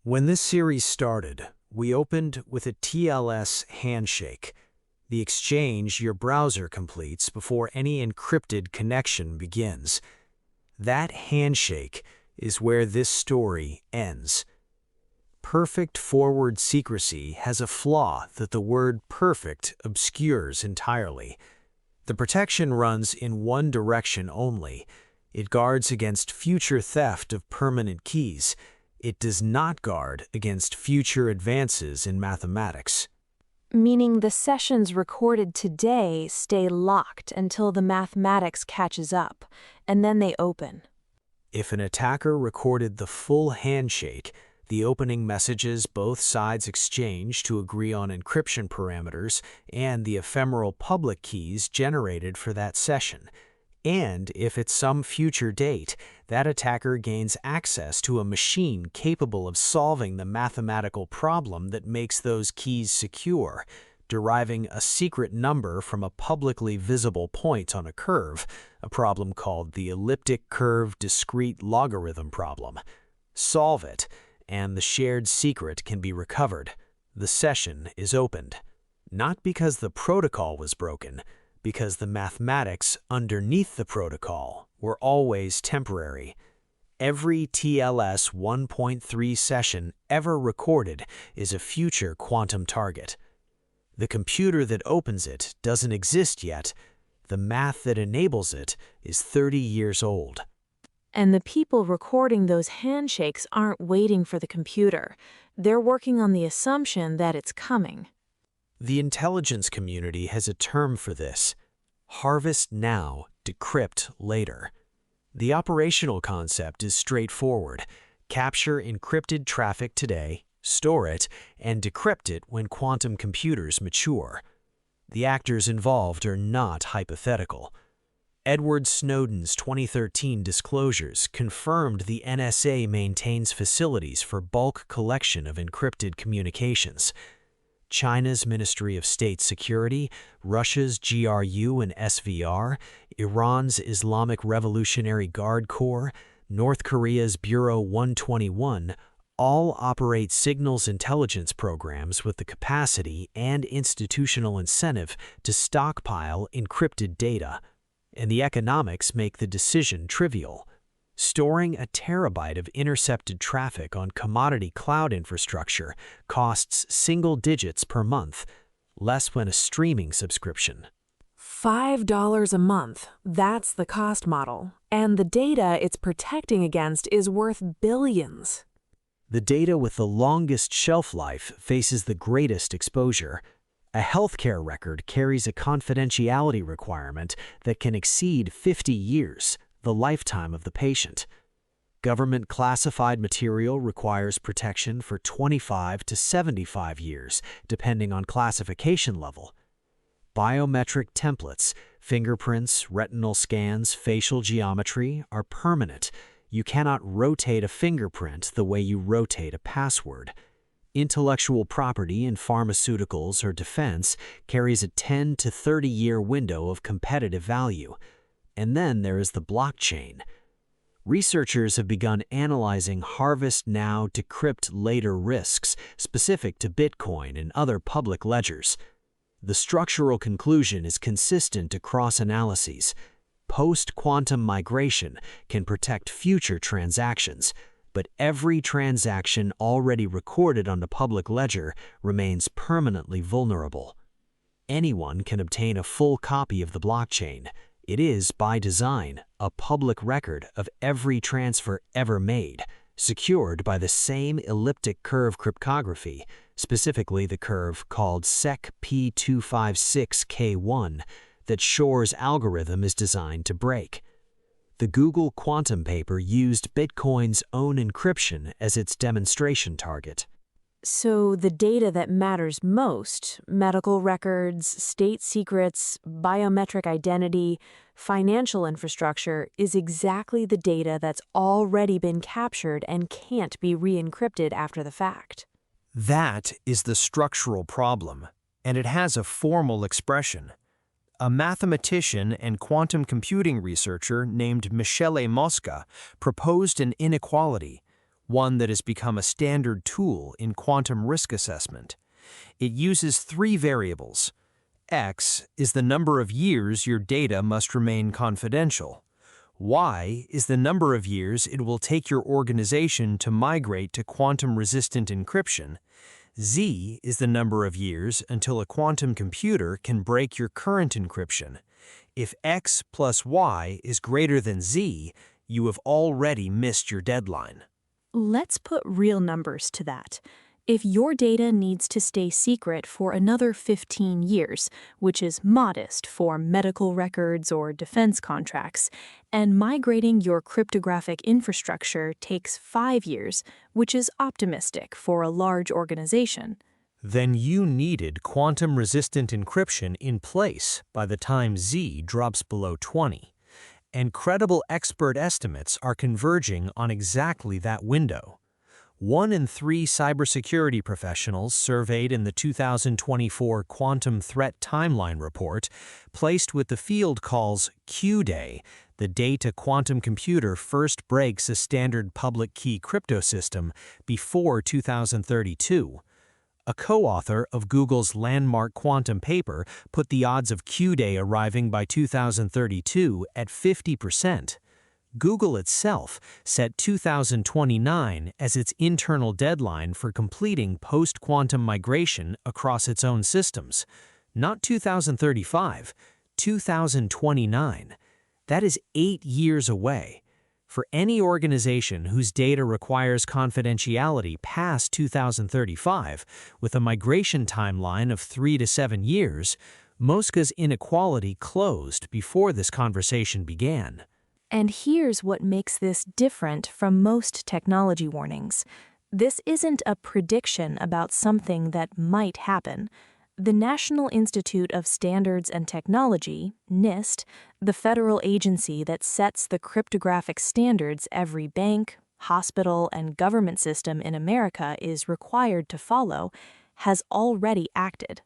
When this series started, we opened with a TLS handshake, the exchange your browser completes before any encrypted connection begins. That handshake is where this story ends. Perfect forward secrecy has a flaw that the word perfect obscures entirely. The protection runs in one direction only. It guards against future theft of permanent keys. It does not guard against future advances in mathematics. Meaning the sessions recorded today stay locked until the mathematics catches up, and then they open. If an attacker recorded the full handshake, the opening messages both sides exchange to agree on encryption parameters and the ephemeral public keys generated for that session. And if at some future date, that attacker gains access to a machine capable of solving the mathematical problem that makes those keys secure, deriving a secret number from a publicly visible point on a curve, a problem called the elliptic curve discrete logarithm problem. Solve it, and the shared secret can be recovered. The session is opened. Not because the protocol was broken, because the mathematics underneath the protocol were always temporary. Every TLS 1.3 session ever recorded is a future quantum target. The computer that opens it doesn't exist yet. The math that enables it is 30 years old. And the people recording those handshakes aren't waiting for the computer. They're working on the assumption that it's coming. The intelligence community has a term for this: harvest now, decrypt later. The operational concept is straightforward. Capture encrypted traffic today, store it, and decrypt it when quantum computers mature. The actors involved are not hypothetical. Edward Snowden's 2013 disclosures confirmed the NSA maintains facilities for bulk collection of encrypted communications. China's Ministry of State Security, Russia's GRU and SVR, Iran's Islamic Revolutionary Guard Corps, North Korea's Bureau 121 all operate signals intelligence programs with the capacity and institutional incentive to stockpile encrypted data. And the economics make the decision trivial. Storing a terabyte of intercepted traffic on commodity cloud infrastructure costs single digits per month, less when a streaming subscription. $5 a month, that's the cost model. And the data it's protecting against is worth billions. The data with the longest shelf life faces the greatest exposure. A healthcare record carries a confidentiality requirement that can exceed 50 years, the lifetime of the patient. Government classified material requires protection for 25 to 75 years, depending on classification level. Biometric templates, fingerprints, retinal scans, facial geometry are permanent. You cannot rotate a fingerprint the way you rotate a password. Intellectual property in pharmaceuticals or defense carries a 10 to 30-year window of competitive value. And then there is the blockchain. Researchers have begun analyzing harvest-now-decrypt-later risks specific to Bitcoin and other public ledgers. The structural conclusion is consistent across analyses. Post-quantum migration can protect future transactions, but every transaction already recorded on the public ledger remains permanently vulnerable. Anyone can obtain a full copy of the blockchain. It is, by design, a public record of every transfer ever made, secured by the same elliptic curve cryptography, specifically the curve called SEC P256K1 that Shor's algorithm is designed to break. The Google quantum paper used Bitcoin's own encryption as its demonstration target. So the data that matters most, medical records, state secrets, biometric identity, financial infrastructure, is exactly the data that's already been captured and can't be re-encrypted after the fact. That is the structural problem, and it has a formal expression. A mathematician and quantum computing researcher named Michele Mosca proposed an inequality. one that has become a standard tool in quantum risk assessment. It uses 3 variables. X is the number of years your data must remain confidential. Y is the number of years it will take your organization to migrate to quantum-resistant encryption. Z is the number of years until a quantum computer can break your current encryption. If X plus Y is greater than Z, you have already missed your deadline. Let's put real numbers to that. If your data needs to stay secret for another 15 years, which is modest for medical records or defense contracts, and migrating your cryptographic infrastructure takes 5 years, which is optimistic for a large organization, Then you needed quantum-resistant encryption in place by the time Z drops below 20. And credible expert estimates are converging on exactly that window. 1 in 3 cybersecurity professionals surveyed in the 2024 Quantum Threat Timeline Report placed what the field calls Q-Day, the date a quantum computer first breaks a standard public key crypto system, before 2032. A co-author of Google's landmark quantum paper put the odds of Q-Day arriving by 2032 at 50%. Google itself set 2029 as its internal deadline for completing post-quantum migration across its own systems. Not 2035, 2029. That is 8 years away. For any organization whose data requires confidentiality past 2035, with a migration timeline of 3 to 7 years, Mosca's inequality closed before this conversation began. And here's what makes this different from most technology warnings. This isn't a prediction about something that might happen. The National Institute of Standards and Technology, NIST, the federal agency that sets the cryptographic standards every bank, hospital, and government system in America is required to follow, has already acted.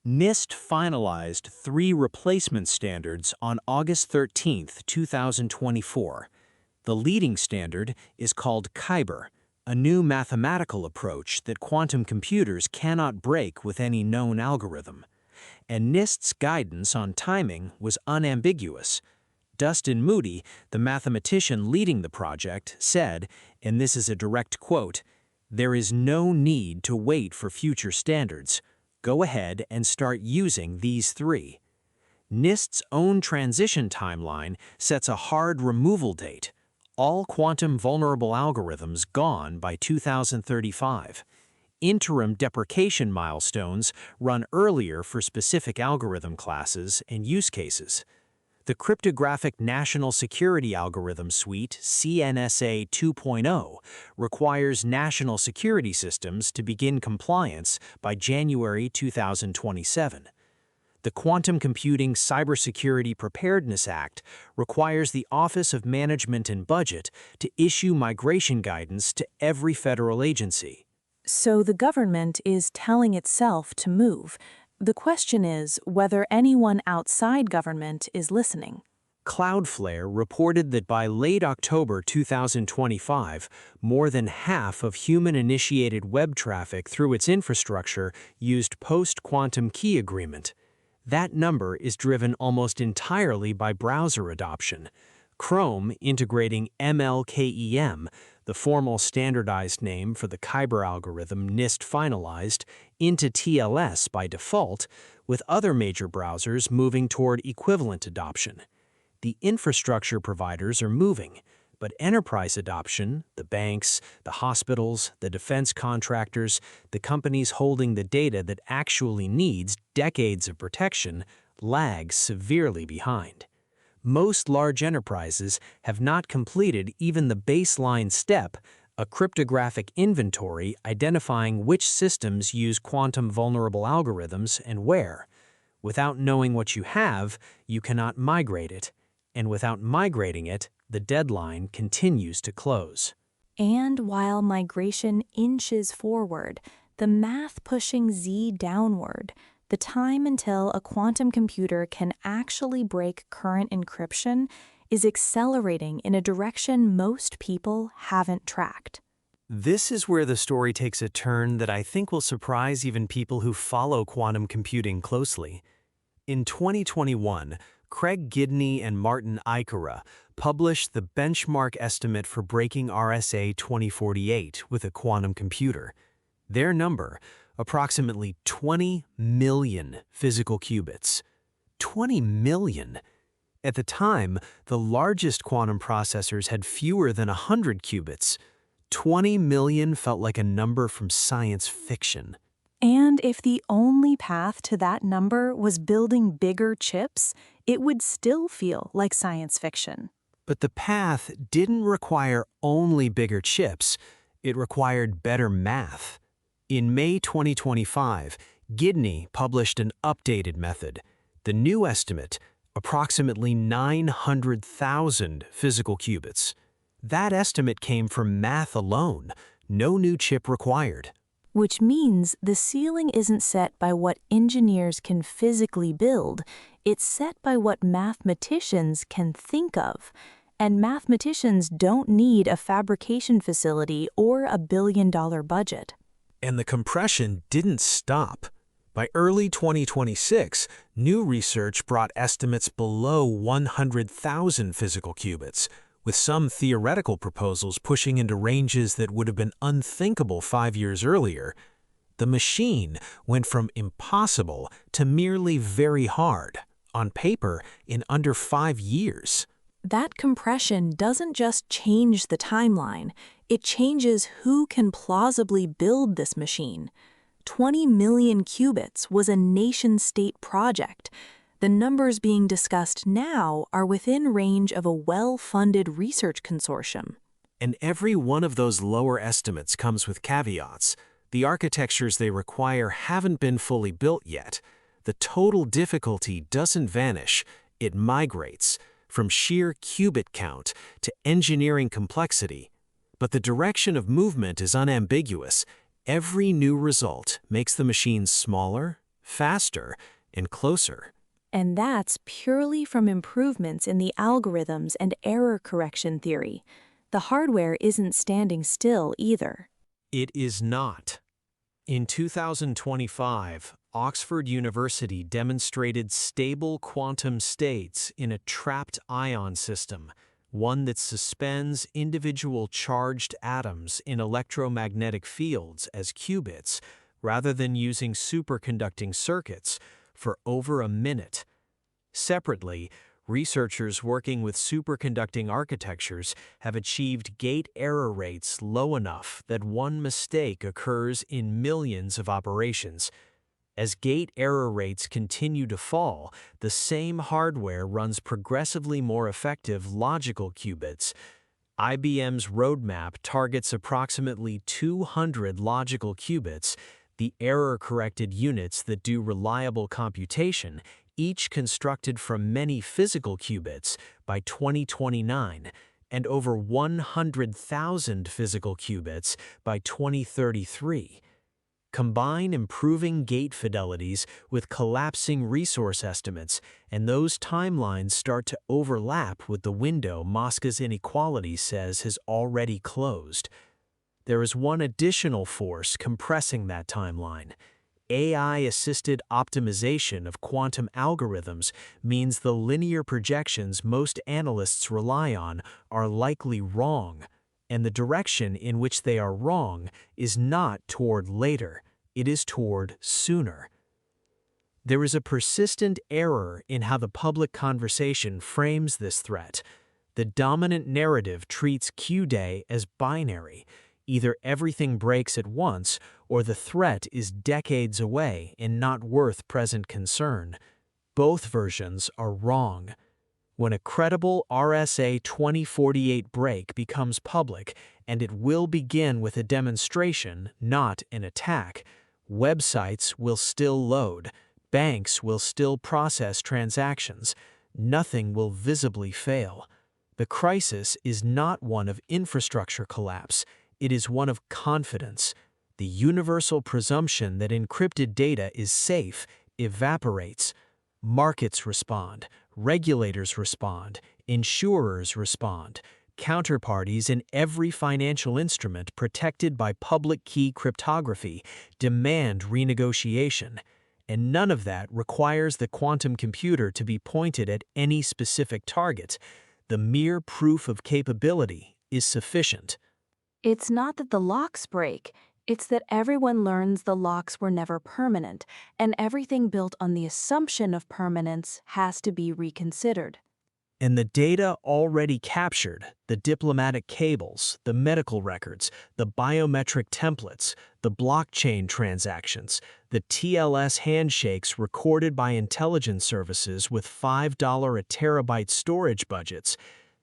NIST finalized 3 replacement standards on August 13, 2024. The leading standard is called Kyber, a new mathematical approach that quantum computers cannot break with any known algorithm. And NIST's guidance on timing was unambiguous. Dustin Moody, the mathematician leading the project, said, and this is a direct quote, "There is no need to wait for future standards. Go ahead and start using these 3. NIST's own transition timeline sets a hard removal date. All quantum vulnerable algorithms gone by 2035. Interim deprecation milestones run earlier for specific algorithm classes and use cases. The Cryptographic National Security Algorithm Suite, CNSA 2.0, requires national security systems to begin compliance by January 2027. The Quantum Computing Cybersecurity Preparedness Act requires the Office of Management and Budget to issue migration guidance to every federal agency. So the government is telling itself to move. The question is whether anyone outside government is listening. Cloudflare reported that by late October 2025, more than half of human-initiated web traffic through its infrastructure used post-quantum key agreement. That number is driven almost entirely by browser adoption. Chrome integrating MLKEM, the formal standardized name for the Kyber algorithm NIST finalized, into TLS by default, with other major browsers moving toward equivalent adoption. The infrastructure providers are moving, but enterprise adoption, the banks, the hospitals, the defense contractors, the companies holding the data that actually needs decades of protection, lags severely behind. Most large enterprises have not completed even the baseline step, a cryptographic inventory identifying which systems use quantum vulnerable algorithms and where. Without knowing what you have, you cannot migrate it. And without migrating it, the deadline continues to close. And while migration inches forward, the math pushing Z downward, the time until a quantum computer can actually break current encryption is accelerating in a direction most people haven't tracked. This is where the story takes a turn that I think will surprise even people who follow quantum computing closely. In 2021, Craig Gidney and Martin Ikera published the benchmark estimate for breaking RSA 2048 with a quantum computer. Their number, approximately 20 million physical qubits. 20 million! At the time, the largest quantum processors had fewer than 100 qubits. 20 million felt like a number from science fiction. And if the only path to that number was building bigger chips, it would still feel like science fiction. But the path didn't require only bigger chips, it required better math. In May 2025, Gidney published an updated method. The new estimate, approximately 900,000 physical qubits. That estimate came from math alone, no new chip required. Which means the ceiling isn't set by what engineers can physically build, it's set by what mathematicians can think of. And mathematicians don't need a fabrication facility or a billion-dollar budget. And the compression didn't stop. By early 2026, new research brought estimates below 100,000 physical qubits, with some theoretical proposals pushing into ranges that would have been unthinkable 5 years earlier. The machine went from impossible to merely very hard, on paper, in under 5 years. That compression doesn't just change the timeline, it changes who can plausibly build this machine. 20 million qubits was a nation-state project. The numbers being discussed now are within range of a well-funded research consortium. And every one of those lower estimates comes with caveats. The architectures they require haven't been fully built yet. The total difficulty doesn't vanish, it migrates, from sheer qubit count to engineering complexity. But the direction of movement is unambiguous. Every new result makes the machine smaller, faster, and closer. And that's purely from improvements in the algorithms and error correction theory. The hardware isn't standing still either. It is not. In 2025, Oxford University demonstrated stable quantum states in a trapped ion system, one that suspends individual charged atoms in electromagnetic fields as qubits, rather than using superconducting circuits, for over a minute. Separately, researchers working with superconducting architectures have achieved gate error rates low enough that one mistake occurs in millions of operations. As gate error rates continue to fall, the same hardware runs progressively more effective logical qubits. IBM's roadmap targets approximately 200 logical qubits, the error-corrected units that do reliable computation, each constructed from many physical qubits, by 2029, and over 100,000 physical qubits by 2033. Combine improving gate fidelities with collapsing resource estimates, and those timelines start to overlap with the window Mosca's inequality says has already closed. There is one additional force compressing that timeline. AI-assisted optimization of quantum algorithms means the linear projections most analysts rely on are likely wrong, and the direction in which they are wrong is not toward later, it is toward sooner. There is a persistent error in how the public conversation frames this threat. The dominant narrative treats Q-Day as binary. Either everything breaks at once, or the threat is decades away and not worth present concern. Both versions are wrong. When a credible RSA 2048 break becomes public, and it will begin with a demonstration, not an attack, websites will still load, banks will still process transactions, nothing will visibly fail. The crisis is not one of infrastructure collapse, it is one of confidence. The universal presumption that encrypted data is safe evaporates. Markets respond, regulators respond, insurers respond. Counterparties in every financial instrument protected by public key cryptography demand renegotiation, and none of that requires the quantum computer to be pointed at any specific target. The mere proof of capability is sufficient. It's not that the locks break, it's that everyone learns the locks were never permanent, and everything built on the assumption of permanence has to be reconsidered. And the data already captured, the diplomatic cables, the medical records, the biometric templates, the blockchain transactions, the TLS handshakes recorded by intelligence services with $5-a-terabyte storage budgets,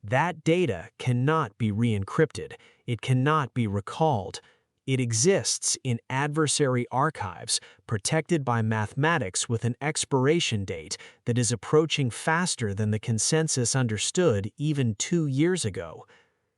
that data cannot be re-encrypted. It cannot be recalled. It exists in adversary archives, protected by mathematics with an expiration date that is approaching faster than the consensus understood even 2 years ago.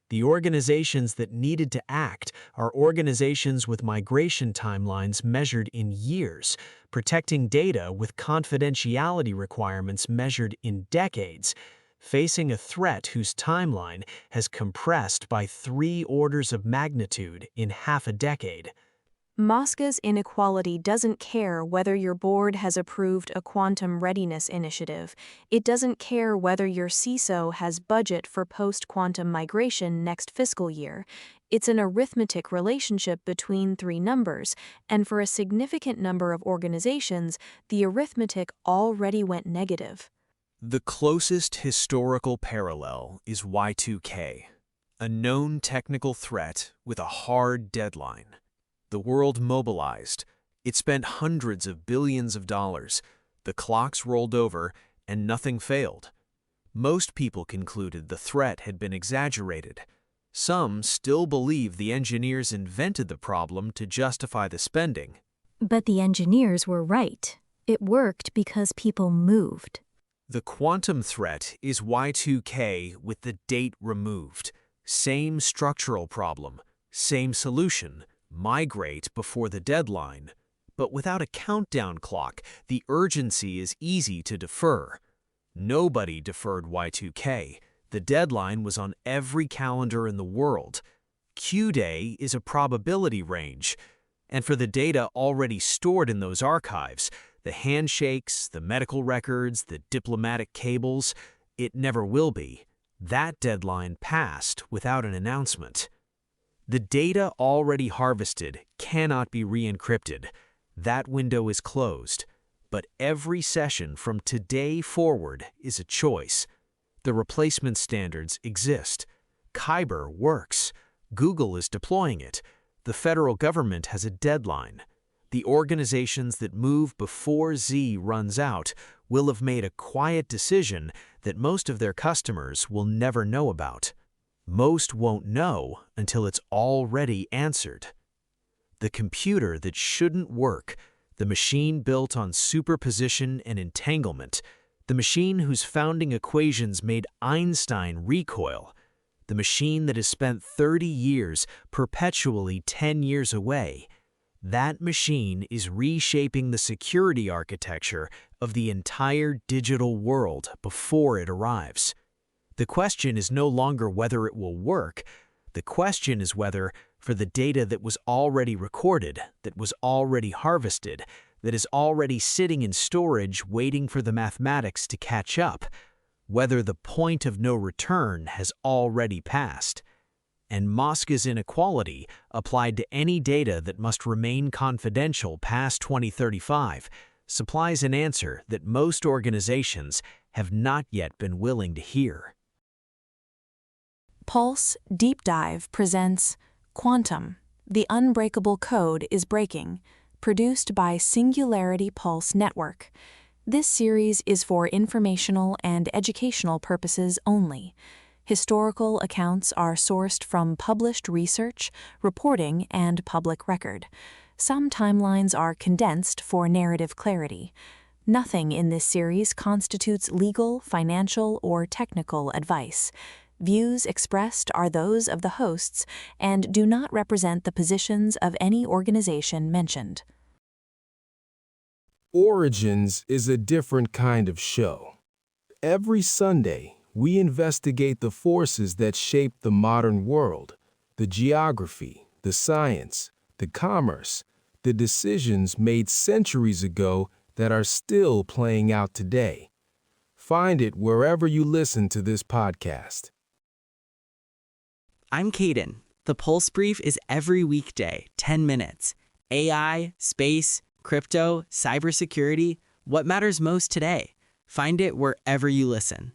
The organizations that needed to act are organizations with migration timelines measured in years, protecting data with confidentiality requirements measured in decades, facing a threat whose timeline has compressed by 3 orders of magnitude in half a decade. Mosca's inequality doesn't care whether your board has approved a quantum readiness initiative. It doesn't care whether your CISO has budget for post-quantum migration next fiscal year. It's an arithmetic relationship between 3 numbers, and for a significant number of organizations, the arithmetic already went negative. The closest historical parallel is Y2K, a known technical threat with a hard deadline. The world mobilized. It spent hundreds of billions of dollars. The clocks rolled over, and nothing failed. Most people concluded the threat had been exaggerated. Some still believe the engineers invented the problem to justify the spending. But the engineers were right. It worked because people moved. The quantum threat is Y2K with the date removed. Same structural problem, same solution, migrate before the deadline. But without a countdown clock, the urgency is easy to defer. Nobody deferred Y2K. The deadline was on every calendar in the world. Q-day is a probability range. And for the data already stored in those archives, the handshakes, the medical records, the diplomatic cables, it never will be. That deadline passed without an announcement. The data already harvested cannot be re-encrypted. That window is closed. But every session from today forward is a choice. The replacement standards exist. Kyber works. Google is deploying it. The federal government has a deadline. The organizations that move before Z runs out will have made a quiet decision that most of their customers will never know about. Most won't know until it's already answered. The computer that shouldn't work, the machine built on superposition and entanglement, the machine whose founding equations made Einstein recoil, the machine that has spent 30 years perpetually 10 years away, that machine is reshaping the security architecture of the entire digital world before it arrives. The question is no longer whether it will work. The question is whether, for the data that was already recorded, that was already harvested, that is already sitting in storage waiting for the mathematics to catch up, whether the point of no return has already passed. And Mosca's inequality, applied to any data that must remain confidential past 2035, supplies an answer that most organizations have not yet been willing to hear. Pulse Deep Dive presents Quantum, The Unbreakable Code is Breaking, produced by Singularity Pulse Network. This series is for informational and educational purposes only. Historical accounts are sourced from published research, reporting, and public record. Some timelines are condensed for narrative clarity. Nothing in this series constitutes legal, financial, or technical advice. Views expressed are those of the hosts and do not represent the positions of any organization mentioned. Origins is a different kind of show. Every Sunday, We investigate the forces that shape the modern world, the geography, the science, the commerce, the decisions made centuries ago that are still playing out today. Find it wherever you listen to this podcast. I'm Caden. The Pulse Brief is every weekday, 10 minutes. AI, space, crypto, cybersecurity, what matters most today? Find it wherever you listen.